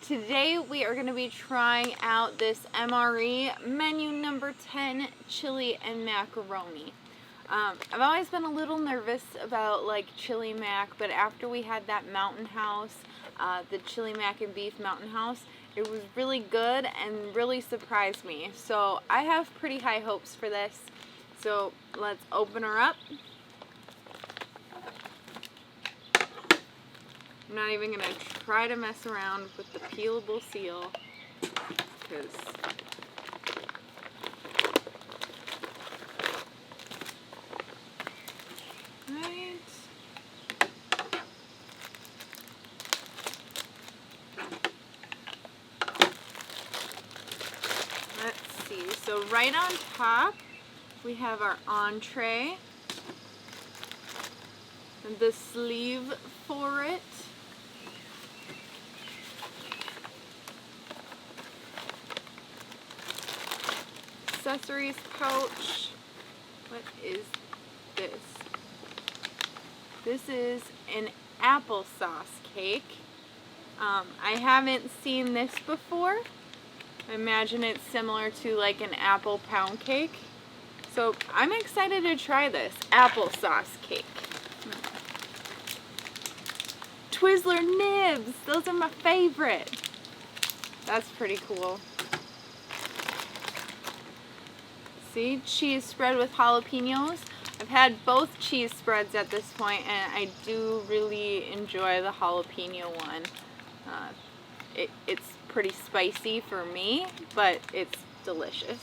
Today we are going to be trying out this MRE menu number 10 chili and macaroni. I've always been a little nervous about like chili mac, but after we had that Mountain House, the chili mac and beef Mountain House, it was really good and really surprised me. So I have pretty high hopes for this. So let's open her up. I'm not even going to try to mess around with the peelable seal because right. Let's see. So right on top we have our entree and the sleeve for it. Accessories pouch. What is this? This is an applesauce cake. I haven't seen this before. I imagine it's similar to like an apple pound cake. So I'm excited to try this applesauce cake. Twizzler nibs, those are my favorite. That's pretty cool. See, cheese spread with jalapenos. I've had both cheese spreads at this point, and I do really enjoy the jalapeno one. It's pretty spicy for me, but it's delicious.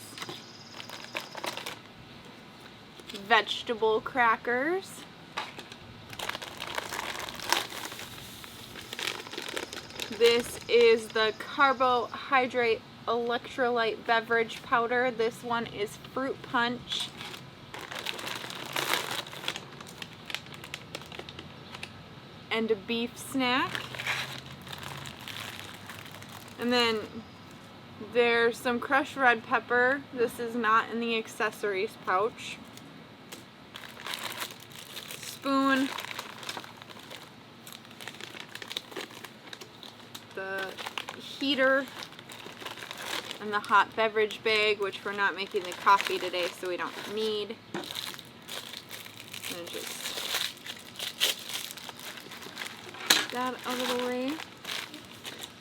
Vegetable crackers. This is the carbohydrate electrolyte beverage powder. This one is fruit punch. And a beef snack. And then there's some crushed red pepper. This is not in the accessories pouch. Spoon. The heater. And the hot beverage bag, which we're not making the coffee today, so we don't need. And just get that out of the way.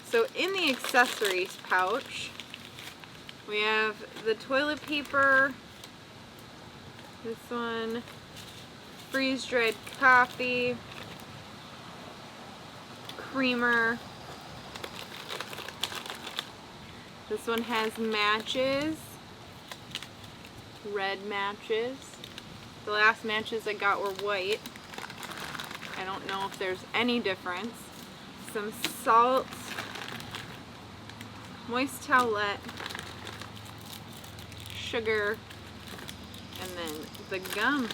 So in the accessories pouch, we have the toilet paper, this one, freeze-dried coffee, creamer. This one has matches, red matches. The last matches I got were white. I don't know if there's any difference. Some salt, moist towelette, sugar, and then the gum.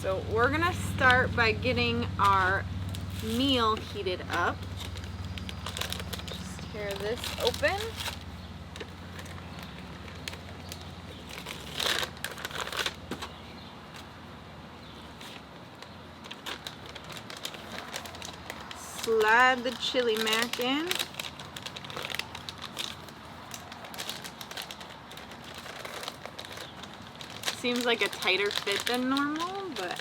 So we're gonna start by getting our meal heated up. Just tear this open. Slide the chili mac in. Seems like a tighter fit than normal, but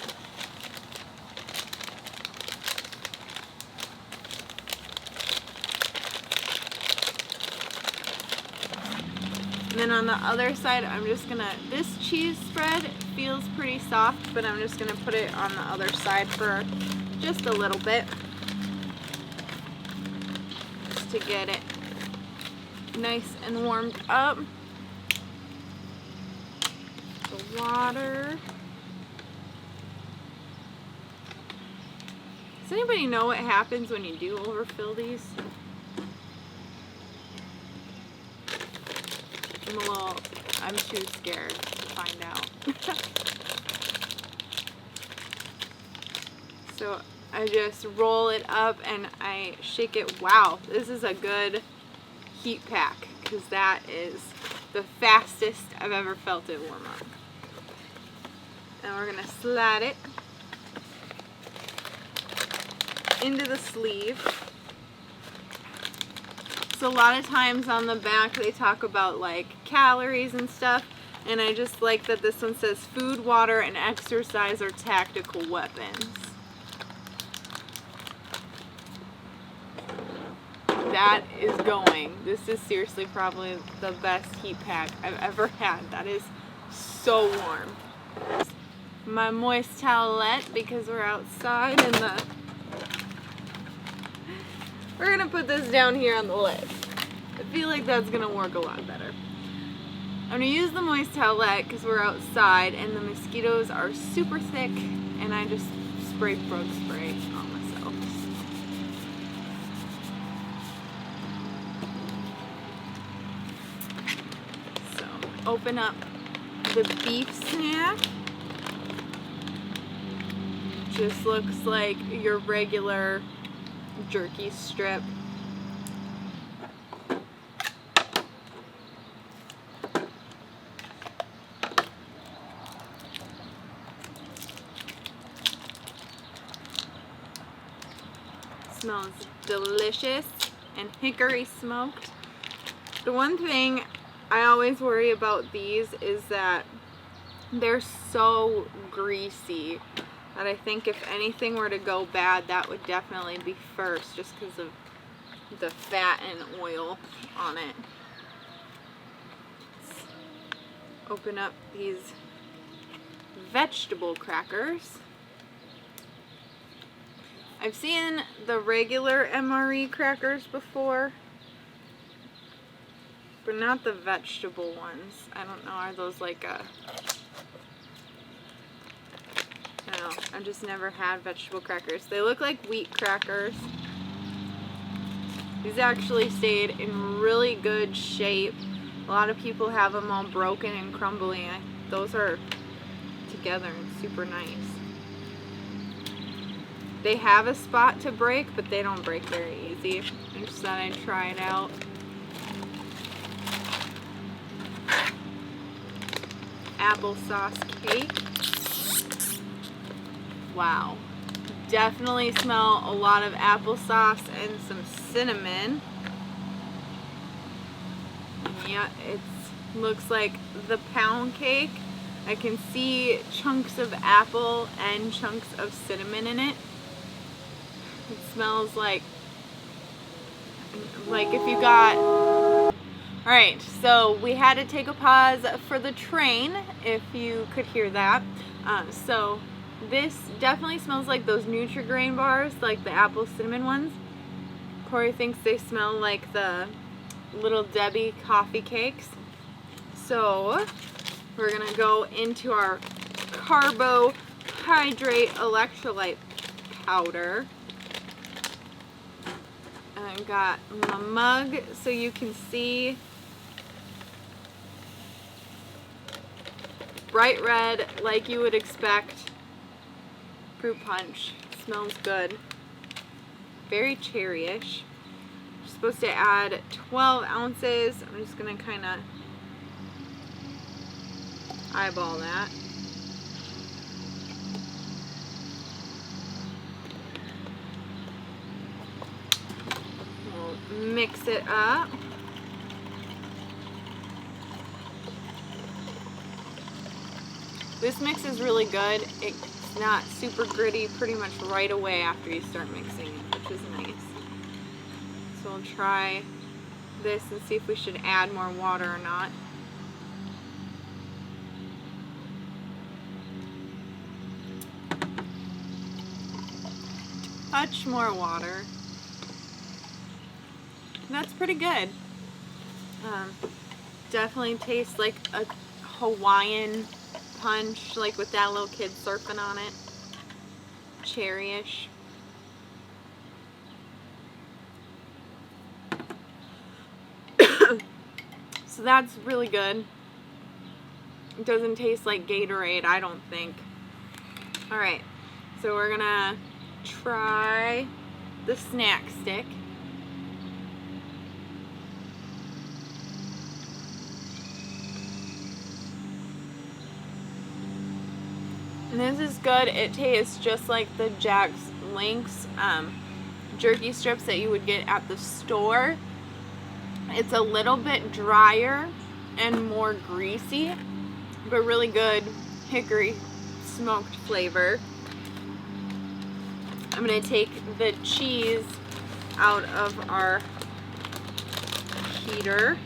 and then on the other side, I'm just gonna, this cheese spread feels pretty soft, but I'm just gonna put it on the other side for just a little bit, just to get it nice and warmed up. The water. Does anybody know what happens when you do overfill these? I'm too scared to find out. So I just roll it up and I shake it. Wow, this is a good heat pack because that is the fastest I've ever felt it warm up. And we're gonna slide it into the sleeve. So a lot of times on the back they talk about like calories and stuff, and I just like that this one says food, water, and exercise are tactical weapons. That is going. This is seriously probably the best heat pack I've ever had. That is so warm. My moist towelette, because we're outside, and we're gonna put this down here on the lid. I feel like that's gonna work a lot better. I'm gonna use the moist towelette because we're outside and the mosquitoes are super thick, and I just spray bug spray on myself. So open up the beef snack. Just looks like your regular jerky strip. Smells delicious and hickory smoked. The one thing I always worry about these is that they're so greasy that I think if anything were to go bad, that would definitely be first, just because of the fat and oil on it. Let's open up these vegetable crackers. I've seen the regular MRE crackers before, but not the vegetable ones. I don't know, are those like a... No, I've just never had vegetable crackers. They look like wheat crackers. These actually stayed in really good shape. A lot of people have them all broken and crumbly. Those are together and super nice. They have a spot to break, but they don't break very easy. I just thought I'd try it out. Applesauce cake. Wow. Definitely smell a lot of applesauce and some cinnamon. Yeah, it looks like the pound cake. I can see chunks of apple and chunks of cinnamon in it. It smells like if you got... Alright, so we had to take a pause for the train, if you could hear that. So this definitely smells like those Nutri-Grain bars, like the apple cinnamon ones. Corey thinks they smell like the Little Debbie coffee cakes. So we're gonna go into our carbohydrate electrolyte powder. And I've got my mug so you can see. Bright red, like you would expect. Fruit punch. Smells good. Very cherryish. You're supposed to add 12 ounces. I'm just going to kind of eyeball that. We'll mix it up. This mix is really good. It's not super gritty pretty much right away after you start mixing it, which is nice. So we'll try this and see if we should add more water or not. Touch more water. That's pretty good. Definitely tastes like a Hawaiian punch, like with that little kid surfing on it. Cherryish. So that's really good. It doesn't taste like Gatorade, I don't think. Alright, so we're gonna try the snack stick. And this is good. It tastes just like the Jack's Links. jerky strips that you would get at the store. It's a little bit drier and more greasy, but really good hickory smoked flavor. I'm going to take the cheese out of our heater.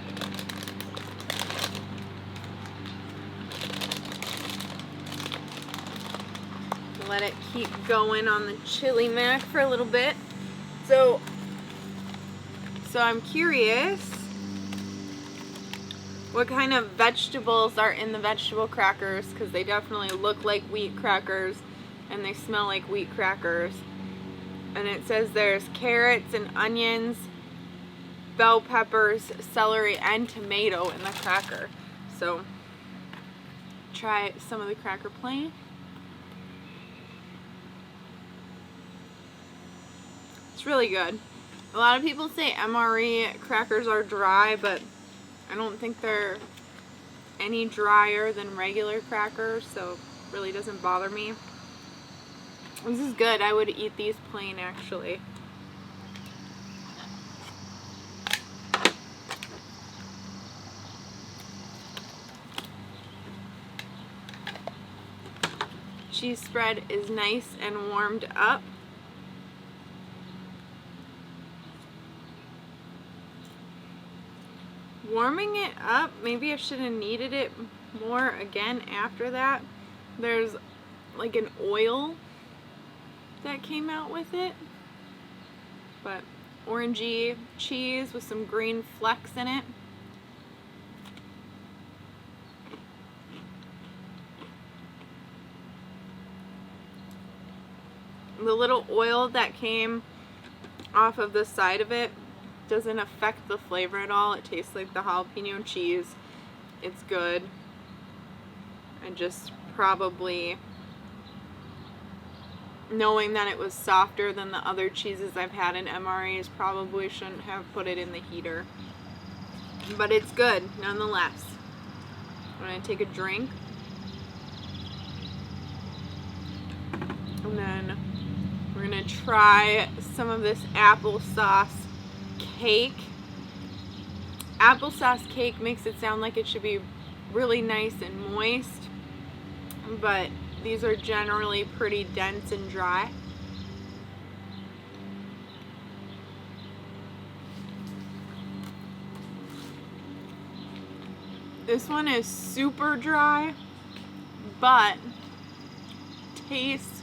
Let it keep going on the chili mac for a little bit. So I'm curious what kind of vegetables are in the vegetable crackers, because they definitely look like wheat crackers and they smell like wheat crackers. And it says there's carrots and onions, bell peppers, celery, and tomato in the cracker. So try some of the cracker plain. It's really good. A lot of people say MRE crackers are dry, but I don't think they're any drier than regular crackers, so it really doesn't bother me. This is good. I would eat these plain, actually. Cheese spread is nice and warmed up. Warming it up, maybe I should have kneaded it more again after that. There's like an oil that came out with it, but orangey cheese with some green flecks in it. The little oil that came off of the side of it doesn't affect the flavor at all. It tastes like the jalapeno cheese. It's good. I just probably, knowing that it was softer than the other cheeses I've had in MREs, probably shouldn't have put it in the heater. But it's good nonetheless. I'm going to take a drink. And then we're going to try some of this applesauce cake. Applesauce cake makes it sound like it should be really nice and moist, but these are generally pretty dense and dry. This one is super dry, but tastes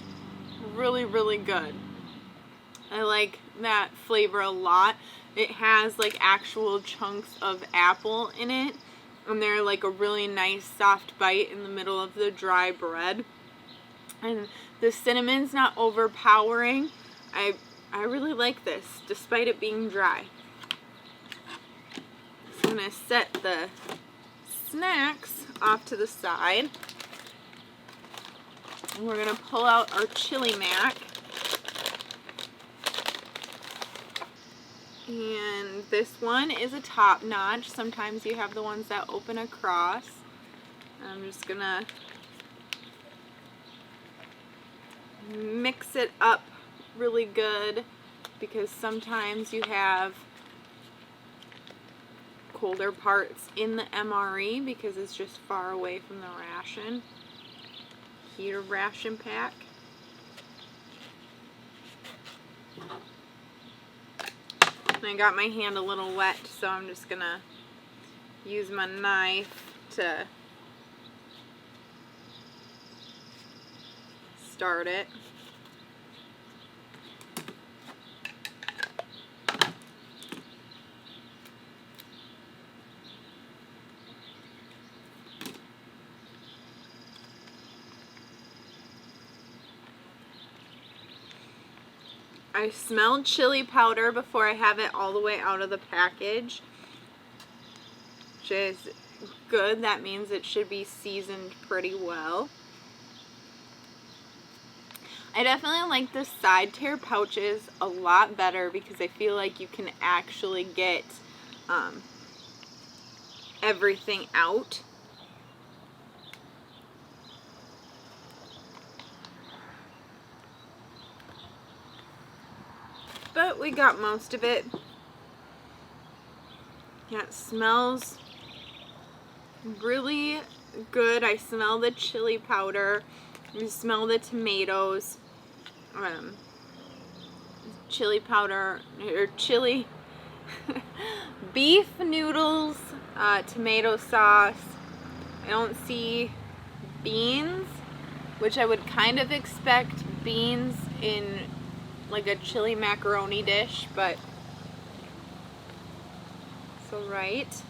really, really good. I like that flavor a lot. It has like actual chunks of apple in it, and they're like a really nice soft bite in the middle of the dry bread. And the cinnamon's not overpowering. I really like this, despite it being dry. So I'm going to set the snacks off to the side. And we're going to pull out our chili mac. And this one is a top notch. Sometimes you have the ones that open across. I'm just going to mix it up really good, because sometimes you have colder parts in the MRE because it's just far away from the ration. Heater ration pack. And I got my hand a little wet, so I'm just gonna use my knife to start it. I smelled chili powder before I have it all the way out of the package, which is good. That means it should be seasoned pretty well. I definitely like the side tear pouches a lot better because I feel like you can actually get everything out. but we got most of it. Yeah, it smells really good. I smell the chili powder. You smell the tomatoes. Chili powder, or chili, beef noodles, tomato sauce. I don't see beans, which I would kind of expect beans in like a chili macaroni dish, but it's alright.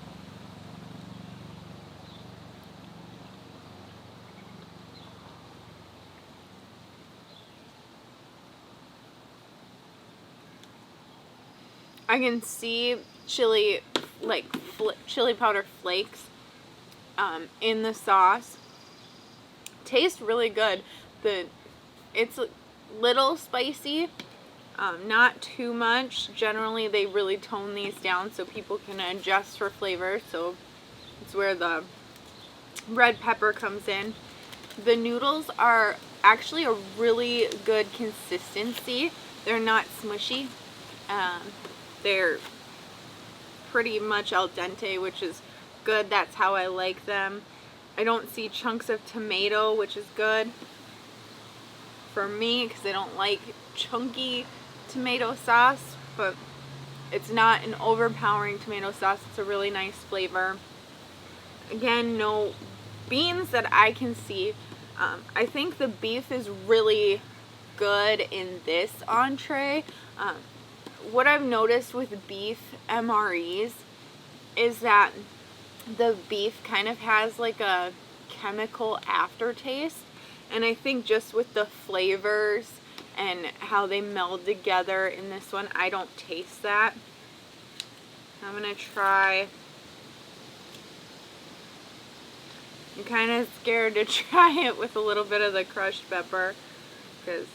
I can see chili, like chili powder flakes in the sauce. Tastes really good. It's a little spicy, not too much. Generally, they really tone these down so people can adjust for flavor. So it's where the red pepper comes in. The noodles are actually a really good consistency. They're not smushy. They're pretty much al dente, which is good. That's how I like them. I don't see chunks of tomato, which is good for me because I don't like chunky tomato sauce, but it's not an overpowering tomato sauce. It's a really nice flavor. Again, no beans that I can see. I think the beef is really good in this entree. What I've noticed with beef MREs is that the beef kind of has like a chemical aftertaste, and I think just with the flavors and how they meld together in this one, I don't taste that. I'm gonna try. I'm kind of scared to try it with a little bit of the crushed pepper because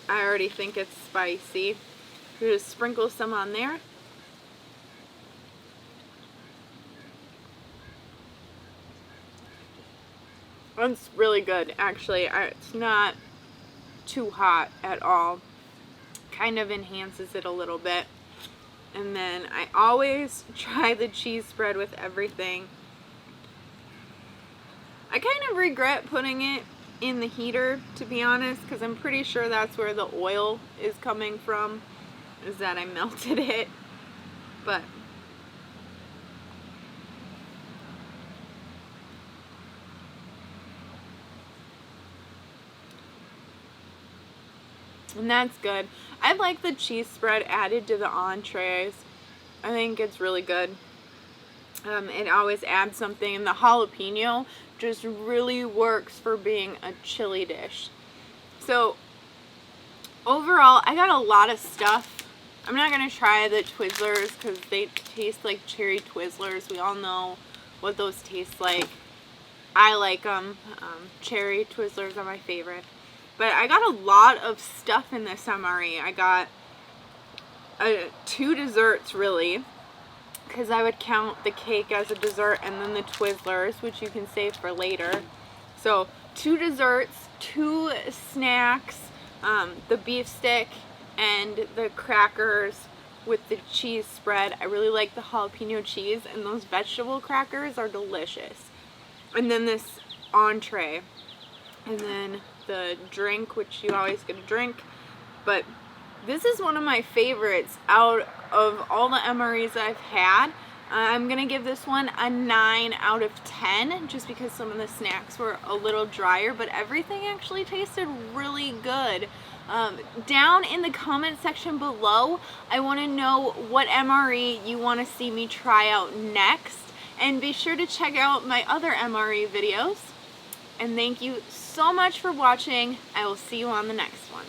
I already think it's spicy. Just sprinkle some on there. It's really good, actually. It's not too hot at all. Kind of enhances it a little bit. And then I always try the cheese spread with everything. I kind of regret putting it in the heater, to be honest, because I'm pretty sure that's where the oil is coming from, is that I melted it. But and that's good. I like the cheese spread added to the entrees. I think it's really good. It always adds something, and the jalapeno just really works for being a chili dish. So overall, I got a lot of stuff. I'm not going to try the Twizzlers because they taste like cherry Twizzlers. We all know what those taste like. I like them. Cherry Twizzlers are my favorite. But I got a lot of stuff in this MRE. I got 2 desserts, really, because I would count the cake as a dessert and then the Twizzlers, which you can save for later. So 2 desserts, 2 snacks, the beef stick and the crackers with the cheese spread. I really like the jalapeno cheese, and those vegetable crackers are delicious. And then this entree, and then the drink, which you always get a drink. But this is one of my favorites out of all the MREs I've had. I'm gonna give this one a 9 out of 10 just because some of the snacks were a little drier, but everything actually tasted really good. Down in the comment section below, I want to know what MRE you want to see me try out next, and be sure to check out my other MRE videos. And thank you so much for watching. I will see you on the next one.